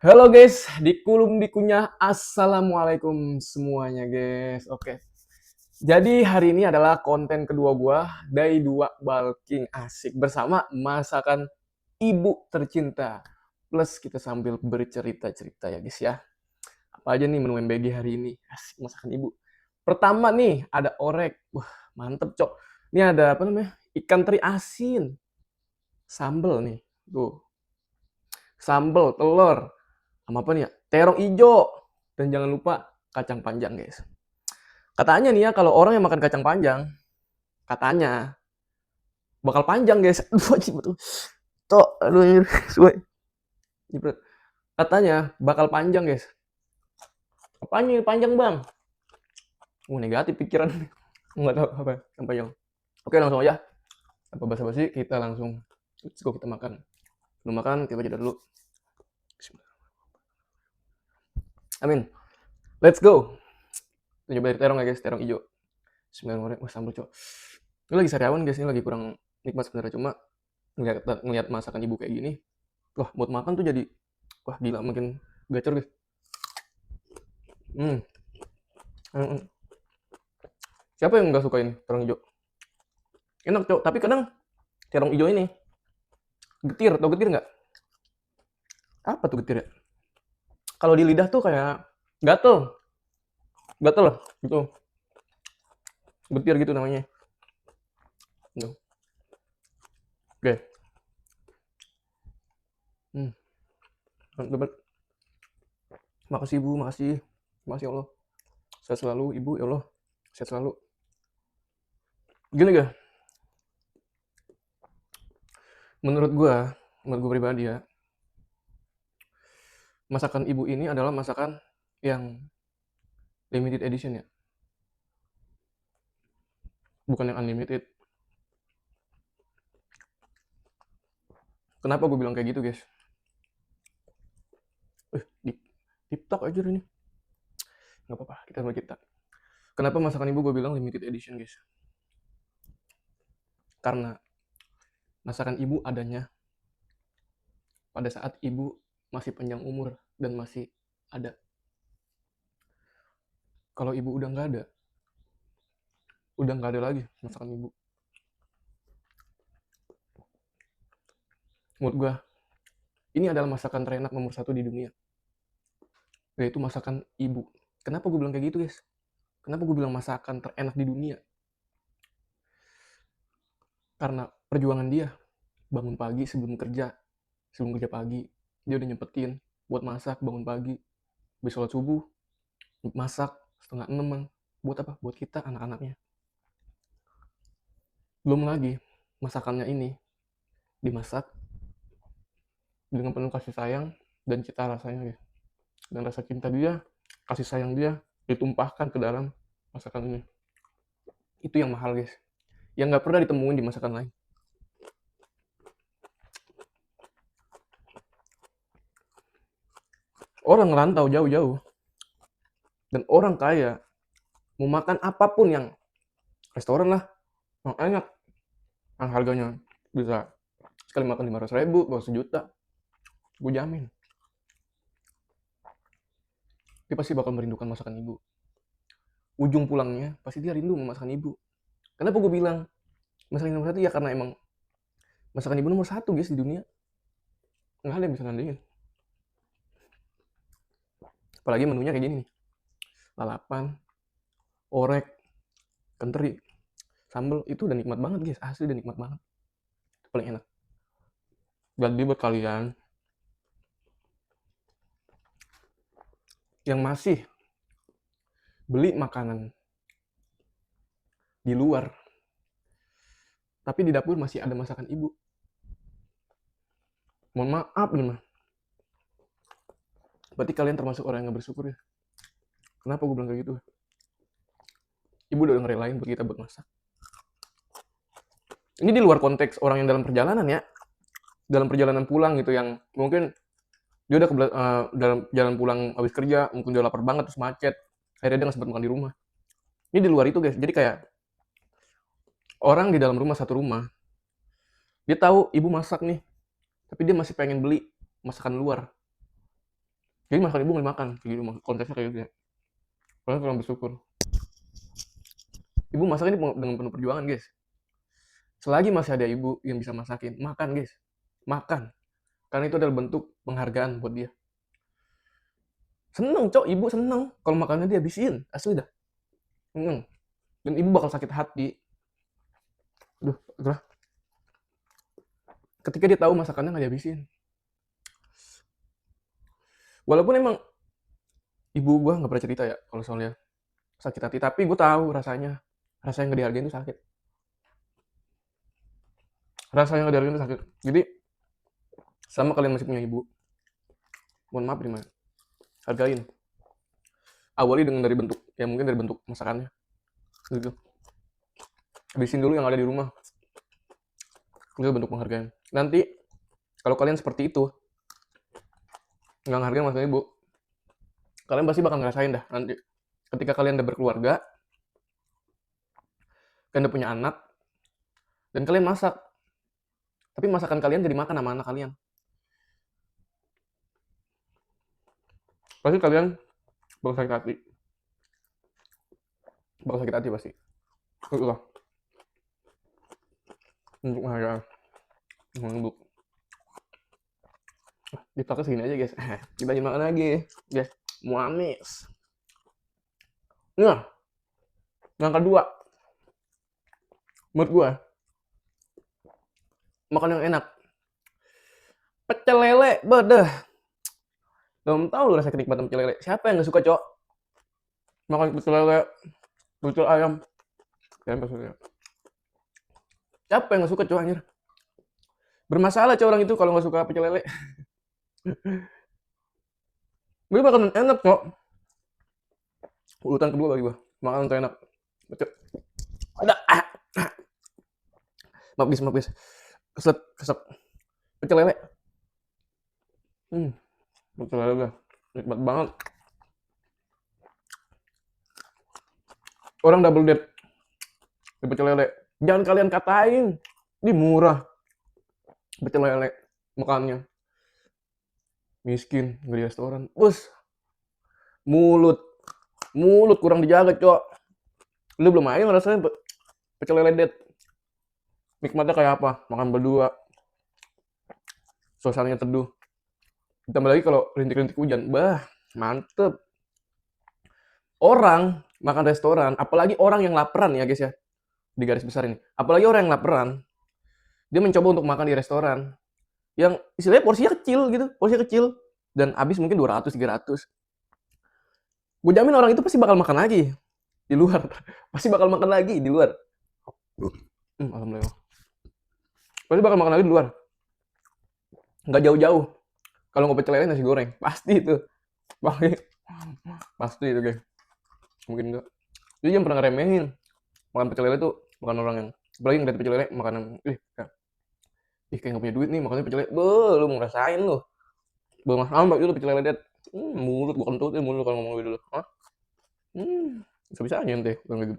Halo guys, dikulum dikunyah. Assalamualaikum semuanya guys. Oke. Jadi hari ini adalah konten kedua gua, Day 2 Balking asik bersama masakan ibu tercinta. Plus kita sambil bercerita-cerita ya guys ya. Apa aja nih menu MBG hari ini? Asik masakan ibu. Pertama nih ada orek. Wah, mantep, Cok. Ini ada apa namanya? Ikan teri asin. Sambel nih. Tuh, sambel, telur, sama apa nih ya? Terong ijo. Dan jangan lupa kacang panjang, guys. Katanya nih ya, kalau orang yang makan kacang panjang, katanya bakal panjang, guys. Aduh, wajib betul. Tok, aduh, ini suwe. Katanya bakal panjang, guys. Apanya panjang, Bang? Negatif pikiran. Enggak tahu apa yang panjang. Oke, langsung aja. Apa basa-basi, kita langsung let's go kita makan. Belum makan, kita jeda dulu. Amin. Let's go. Kita coba dari terong ya, guys. Terong hijau. Bismillahirrahmanirrahim. Wah, sambal, Cok. Ini lagi sariawan, guys. Ini lagi kurang nikmat sebenarnya. Cuma ngeliat masakan ibu kayak gini, wah buat makan tuh jadi wah gila makin gacor guys. Hmm. Hmm. Siapa yang nggak suka ini terong hijau? Enak cok, tapi kadang terong hijau ini getir, tau getir nggak? Apa tuh getir ya? Kalau di lidah tuh kayak gatel, gatel gitu, getir gitu namanya. Tuh. Oke. Hmm. Mantap. Makasih ibu, makasih, makasih ya Allah. Sehat selalu ibu ya Allah, sehat selalu. Gini gak? Menurut gua pribadi ya, masakan ibu ini adalah masakan yang limited edition ya, bukan yang unlimited. Kenapa gue bilang kayak gitu guys? Di TikTok aja ini. Nggak apa-apa, kita mau kita. Kenapa masakan ibu gue bilang limited edition guys? Karena masakan ibu adanya pada saat ibu masih panjang umur dan masih ada. Kalau ibu udah nggak ada lagi masakan ibu. Menurut gue, ini adalah masakan terenak nomor satu di dunia, yaitu masakan ibu. Kenapa gue bilang kayak gitu guys? Kenapa gue bilang masakan terenak di dunia? Karena perjuangan dia bangun pagi sebelum kerja pagi, dia udah nyempetin buat masak bangun pagi, habis sholat subuh, masak setengah enaman. Buat apa? Buat kita anak-anaknya. Belum lagi masakannya ini dimasak dengan penuh kasih sayang dan cita rasanya ya. Dan rasa cinta dia, kasih sayang dia ditumpahkan ke dalam masakan ini. Itu yang mahal guys. Yang nggak pernah ditemuin di masakan lain. Orang ngerantau jauh-jauh dan orang kaya mau makan apapun yang restoran lah, yang enak, yang harganya bisa sekali makan 500.000, bawa sejuta, gue jamin. Dia pasti bakal merindukan masakan ibu. Ujung pulangnya pasti dia rindu sama masakan ibu. Kenapa gue bilang masakan nomor satu ya karena emang masakan ibu nomor satu guys di dunia. Nggak ada yang bisa nandingin. Apalagi menunya kayak gini nih. Lalapan, orek, kenteri, sambal itu udah nikmat banget guys. Asli udah nikmat banget. Itu paling enak. Jadi buat kalian yang masih beli makanan di luar, tapi di dapur masih ada masakan ibu. Mohon maaf nih mah. Berarti kalian termasuk orang yang gak bersyukur ya. Kenapa gue bilang kayak gitu? Ibu udah ngerelain buat kita buat masak. Ini di luar konteks orang yang dalam perjalanan ya. Dalam perjalanan pulang gitu yang mungkin dia udah dalam jalan pulang habis kerja, mungkin dia lapar banget terus macet. Akhirnya dia nggak sempat makan di rumah. Ini di luar itu guys. Jadi kayak orang di dalam rumah satu rumah, dia tahu ibu masak nih, tapi dia masih pengen beli masakan luar. Jadi masakan ibu nggak dimakan, kayak gitu konteksnya kayak gitu ya. Kalian kurang bersyukur. Ibu masak ini dengan penuh perjuangan guys. Selagi masih ada ibu yang bisa masakin, makan guys, makan. Karena itu adalah bentuk penghargaan buat dia. Seneng cok, ibu seneng kalau makannya dia habisin, asli dah. Seneng. Dan ibu bakal sakit hati. Aduh, gerah. Ketika dia tahu masakannya nggak dihabisin. Walaupun emang ibu gua nggak pernah cerita ya kalau soalnya sakit hati, tapi gue tahu rasanya nggak dihargain itu sakit. Rasanya nggak dihargain itu sakit. Jadi sama kalian masih punya ibu, mohon maaf nih, hargain. Awali dengan dari bentuk, ya mungkin dari bentuk masakannya, gitu. Habisin dulu yang ada di rumah. Itu bentuk penghargaan. Nanti kalau kalian seperti itu, nggak ngehargain masakan ibu, kalian pasti bakal ngerasain dah nanti. Ketika kalian udah berkeluarga, kalian udah punya anak, dan kalian masak. Tapi masakan kalian jadi makan sama anak kalian. Pasti kalian bakal sakit hati. Bakal sakit hati pasti. Itulah. Untuk penghargaan. Untuk dipakai segini aja guys. Kita lanjut makan lagi guys. Muamis. Nah, yang kedua, menurut gue makan yang enak, pecel lele. Bedah, belum tahu lu rasa kenikmatan pecel lele. Siapa yang nggak suka cok makan pecel lele, pecel ayam? Siapa yang nggak suka cok anjir? Bermasalah cok orang itu kalau nggak suka pecel lele. Gue makanan enak cok. Urutan kedua bagi gue makanan terenak. Ada maaf guys, kesep pecel lele. Pecel lele nikmat banget. Orang double date di pecel lele. Jangan kalian katain ini murah pecel lele makannya. Miskin nggak di restoran. Bos, mulut kurang dijaga cok. Lu belum aja ngerasain pecel lele date. Nikmatnya kayak apa? Makan berdua, suasananya teduh. Ditambah lagi kalau rintik-rintik hujan, bah mantep. Orang makan restoran, apalagi orang yang laparan ya guys ya, di garis besar ini. Apalagi orang yang laparan, dia mencoba untuk makan di restoran yang istilahnya porsinya kecil gitu, porsinya kecil dan habis mungkin 200-300. Gue jamin orang itu pasti bakal makan lagi di luar. Pasti bakal makan lagi di luar. Alhamdulillah. Pasti bakal makan lagi di luar. Nggak jauh-jauh. Kalau nggak pecel lele nasi goreng, pasti itu. Pasti itu guys. Mungkin enggak. Jadi jangan pernah ngeremehin. Makan pecel lele tuh bukan orang yang, apalagi ngeliat pecel lele makanan, kayak nggak punya duit nih makannya pecel lele. Lu mau ngerasain lu. Belum sama itu pecel lele. Mulut gua kentutin mulut kalau ngomong gitu. Hah? Bisa aja ente bilang gitu.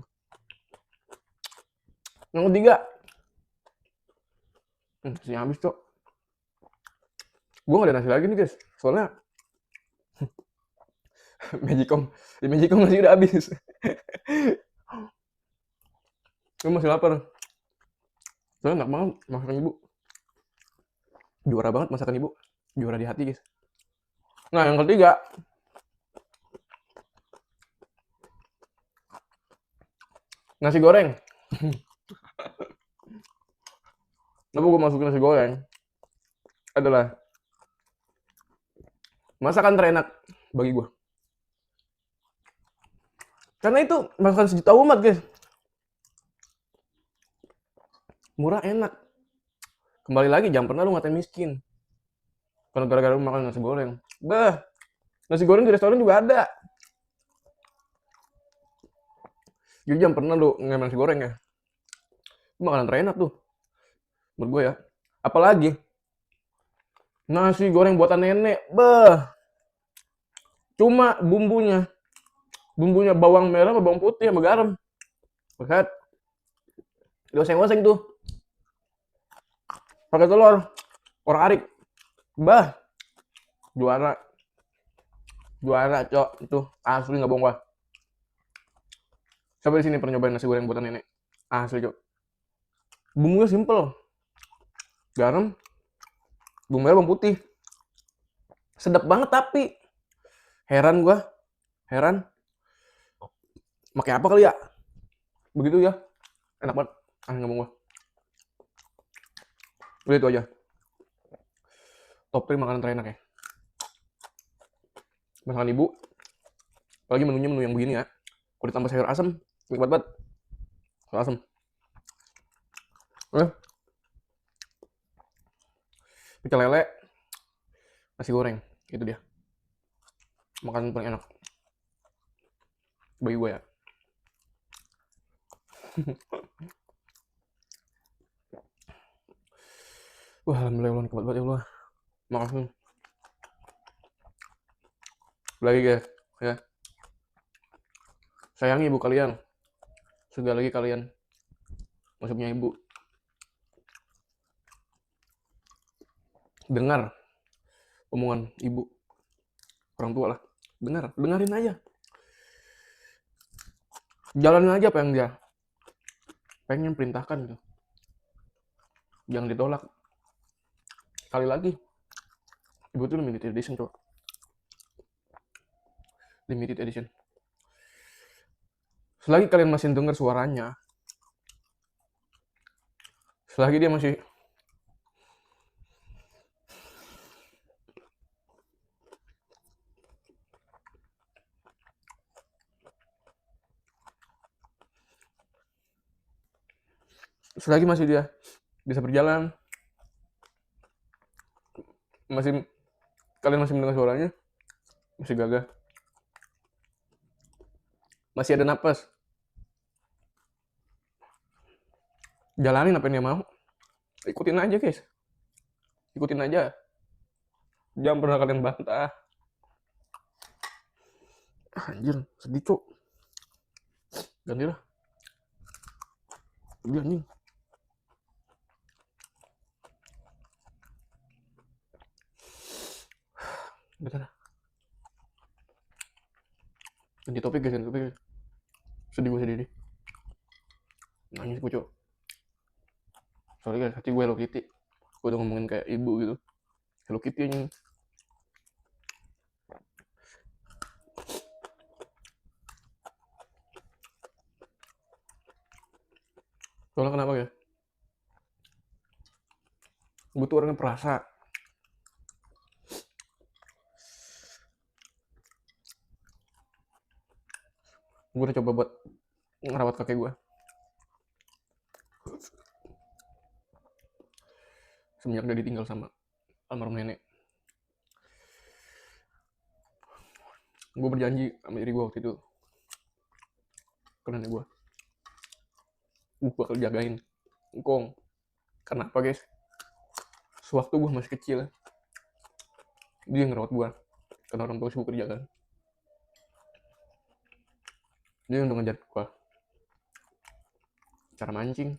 Yang ketiga, nasinya habis cok. Gue gak ada nasi lagi nih guys, soalnya Magicom nasi udah habis. Gue masih lapar. Soalnya enak banget masakan ibu. Juara banget masakan ibu. Juara di hati guys. Nah yang ketiga, nasi goreng. Kenapa gue masukin nasi goreng? Adalah masakan terenak bagi gue. Karena itu masakan sejuta umat guys. Murah enak. Kembali lagi jangan pernah lu ngatain miskin. Karena gara-gara lu makan nasi goreng. Bah, nasi goreng di restoran juga ada. Jadi jangan pernah lu ngemen nasi goreng ya. Itu makanan terenak tuh. Menurut gue ya. Apalagi nasi goreng buatan nenek. Bah. Cuma bumbunya bawang merah sama bawang putih sama garam. Lihat. Dioseng-oseng tuh. Pakai telur. Orak-arik. Bah. Juara. Juara, Cok. Itu asli nggak bohong gua. Siapa di sini pernah nyobain nasi goreng buatan nenek? Asli, Cok. Bumbunya simple. Garam, bumbu merah, bawang putih. Sedap banget tapi heran gua, heran. Pakai apa kali ya? Begitu ya. Enak banget. Nggak bohong gua. Udah itu aja. Top 3 makanan terenak ya. Masakan ibu. Apalagi menunya menu yang begini ya. Kalau ditambah sayur asam, nikmat banget. Sayur asam. Pecel lele, nasi goreng. Itu dia. Makanan paling enak. Bagi gue ya. Wah, alhamdulillah Allah, nikmat banget ya Allah. Makasih. Lagi guys, ya. Sayangi ibu kalian. Sekali lagi kalian masih punya ibu. Dengar omongan ibu, orang tua lah. Dengerin aja. Jalanin aja apa yang dia pengen perintahkan gitu. Jangan ditolak. Sekali lagi, ibu tuh limited edition tuh. Limited edition. Selagi kalian masih dengar suaranya, selagi dia masih selagi masih dia bisa berjalan, masih kalian masih mendengar suaranya, masih gagah, masih ada napas, jalanin apa yang dia mau, ikutin aja guys, ikutin aja, jangan pernah kalian bantah. Anjir, sedih cok, ganti lah, udah anjing. Bentar. Ganti topik guys, sedih gue sendiri, nangis gue cok. Sorry guys, hati gue Hello Kitty. Gue udah ngomongin kayak ibu gitu. Hello Kitty aja. Soalnya kenapa ya? Gue tuh orangnya perasa. Gue udah coba buat ngerawat kakek gue. Semenjak dia ditinggal sama almarhum nenek. Gue berjanji sama diri gue waktu itu. Ke nenek gue. Gue bakal jagain engkong. Kenapa guys? Sewaktu gue masih kecil, dia ngerawat gue. Karena orang tua sibuk kerja kan. Dia udah ngajar gue cara mancing.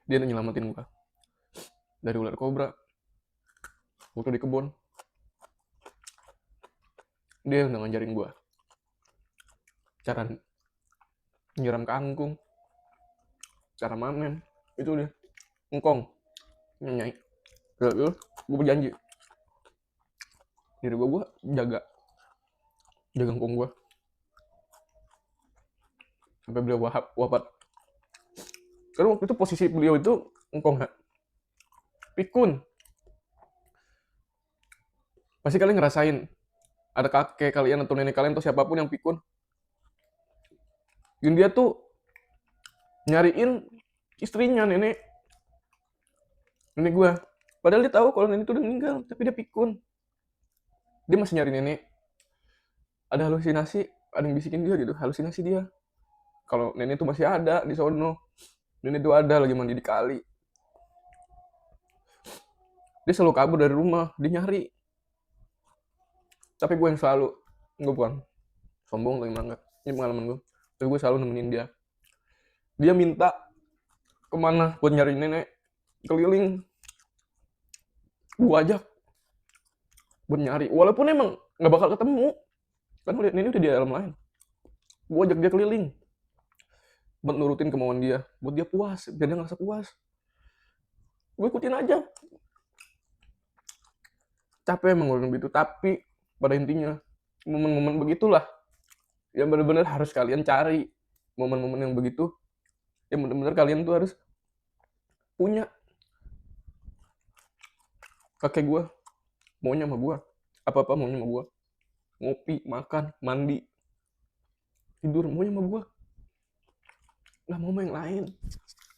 Dia udah nyelamatin gue dari ular kobra waktu di kebun. Dia udah ngajarin gue cara nyiram kangkung, cara manen. Itu dia engkong nyai. Gue berjanji diri gue jaga engkong gue sampai beliau wafat. Karena waktu itu posisi beliau itu engkong gak pikun. Pasti kalian ngerasain ada kakek kalian atau nenek kalian atau siapapun yang pikun. Dan dia tuh nyariin istrinya nenek gue. Padahal dia tahu kalau nenek itu udah meninggal, tapi dia pikun. Dia masih nyari nenek. Ada halusinasi, ada yang bisikin dia gitu, halusinasi dia. Kalau nenek itu masih ada di sono. Nenek itu ada lagi mandi di kali. Dia selalu kabur dari rumah, dia nyari. Tapi gue yang selalu, gue bukan sombong lagi banget. Ini pengalaman gue. Tapi gue selalu nemenin dia. Dia minta kemana buat nyari nenek, keliling. Gue ajak. buat nyari. Walaupun emang nggak bakal ketemu, kan ini udah di alam lain. Gue ajak dia keliling, buat nurutin kemauan dia, buat dia puas, biar dia ngerasa puas. Gue ikutin aja. Capek emang ngelakuin begitu, tapi pada intinya momen-momen begitulah yang benar-benar harus kalian cari. Momen-momen yang begitu, yang benar-benar kalian tuh harus punya. Kakek gue maunya sama gue, apa-apa maunya sama gue, ngopi, makan, mandi, tidur maunya sama gue, nggak mau sama yang lain,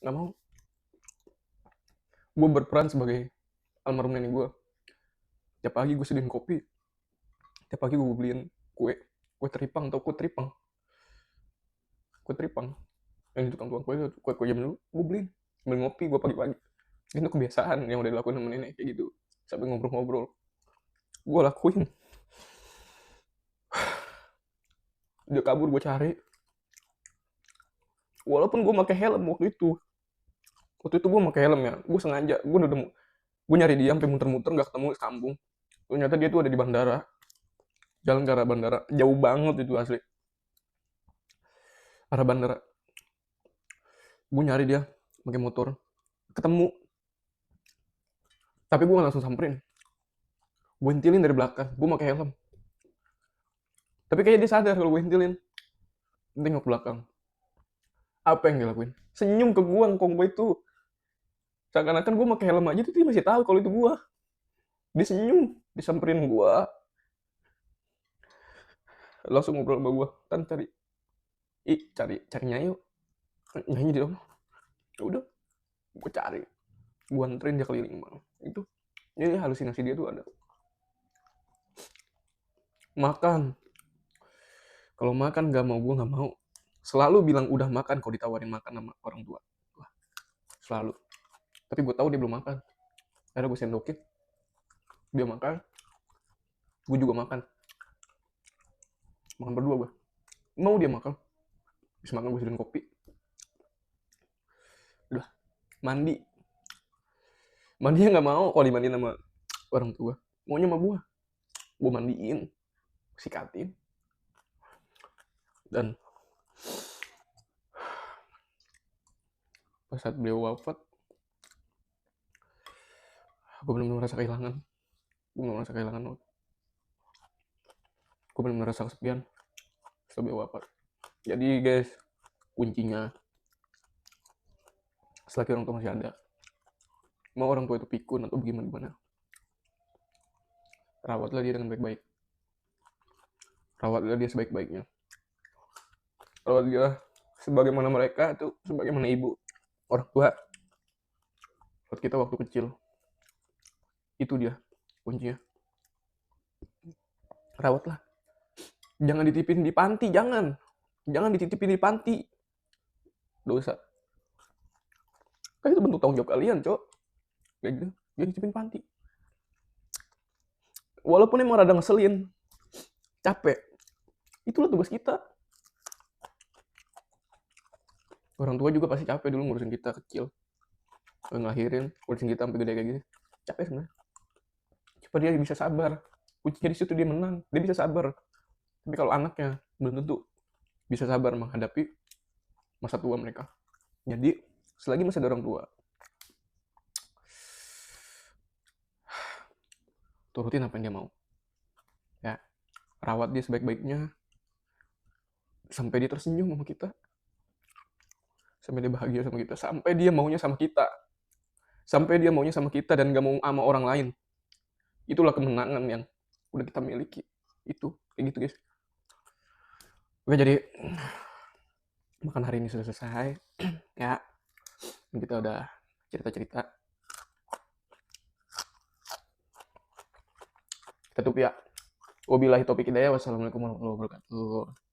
nggak mau. Gue berperan sebagai almarhum nenek gue. Tiap pagi gue sediain kopi, tiap pagi gue beliin kue teripang, atau kue teripang yang di tukang kue jam dulu gue beliin, beli ngopi gue pagi-pagi. Itu kebiasaan yang udah dilakuin sama nenek kayak gitu, sampai ngobrol-ngobrol gue lakuin. Dia kabur gue cari, walaupun gue pakai helm waktu itu gue pakai helm ya, gue sengaja, gue nyari dia sampai muter-muter nggak ketemu kampung. Ternyata dia tuh ada di bandara, jalan ke arah bandara, jauh banget itu asli, arah bandara. Gue nyari dia pakai motor, ketemu, tapi gue gak langsung samperin, gue intilin dari belakang, gue pakai helm. Tapi kayaknya dia sadar kalau gue intilin. Tengok belakang, apa yang dia lakuin? Senyum ke gue, ngkong gue itu. Seakan-akan gue pakai helm aja tuh dia masih tahu kalau itu gue. Dia senyum, disamperin gue, langsung ngobrol sama gue. Tan cari nyanyi yuk, nyanyi di rumah. Udah, gue cari, gue anterin dia keliling bang. Itu jadi halusinasi dia tuh ada. Makan, kalau makan gak mau, gue gak mau. Selalu bilang udah makan kalau ditawarin makan sama orang tua. Selalu. Tapi gue tahu dia belum makan. Akhirnya gue sendokin, dia makan, gue juga makan berdua gue. Mau dia makan, bisa makan, gue sediain kopi. Udah, mandinya nggak mau kalau dimandiin sama orang tua, maunya sama gue mandiin, sikatin. Dan pas saat beliau wafat, gue benar-benar merasa kehilangan. Gue benar-benar merasa kesepian setelah beliau wafat. Jadi guys, kuncinya selagi orang tua masih ada, mau orang tua itu pikun atau bagaimana, rawatlah dia dengan baik-baik. Rawatlah dia sebaik-baiknya. Rawat dia sebagaimana mereka itu, sebagaimana ibu, orang tua buat kita waktu kecil. Itu dia kuncinya. Rawatlah. Jangan dititipin di panti, jangan dititipin di panti. Dosa. Kan itu bentuk tanggung jawab kalian, cok. Kayak gitu. Jangan dititipin panti. Walaupun emang rada ngeselin, capek, itulah tugas kita. Orang tua juga pasti capek dulu ngurusin kita kecil, ngelahirin, ngurusin kita sampai gede kayak gini. Capek sebenarnya. Supaya dia bisa sabar. Kuncinya di situ, dia menang, dia bisa sabar. Tapi kalau anaknya belum tentu bisa sabar menghadapi masa tua mereka. Jadi selagi masih ada orang tua, turutin apa yang dia mau. Ya, rawat dia sebaik-baiknya sampai dia tersenyum sama kita, sampai dia bahagia sama kita, sampai dia maunya sama kita, dan gak mau sama orang lain. Itulah kemenangan yang udah kita miliki. Itu kayak gitu guys. Oke, jadi makan hari ini sudah selesai. Ya, kita udah cerita-cerita. Kita tutup ya. Wabillahi taufiq hidayah. Wassalamualaikum warahmatullahi wabarakatuh.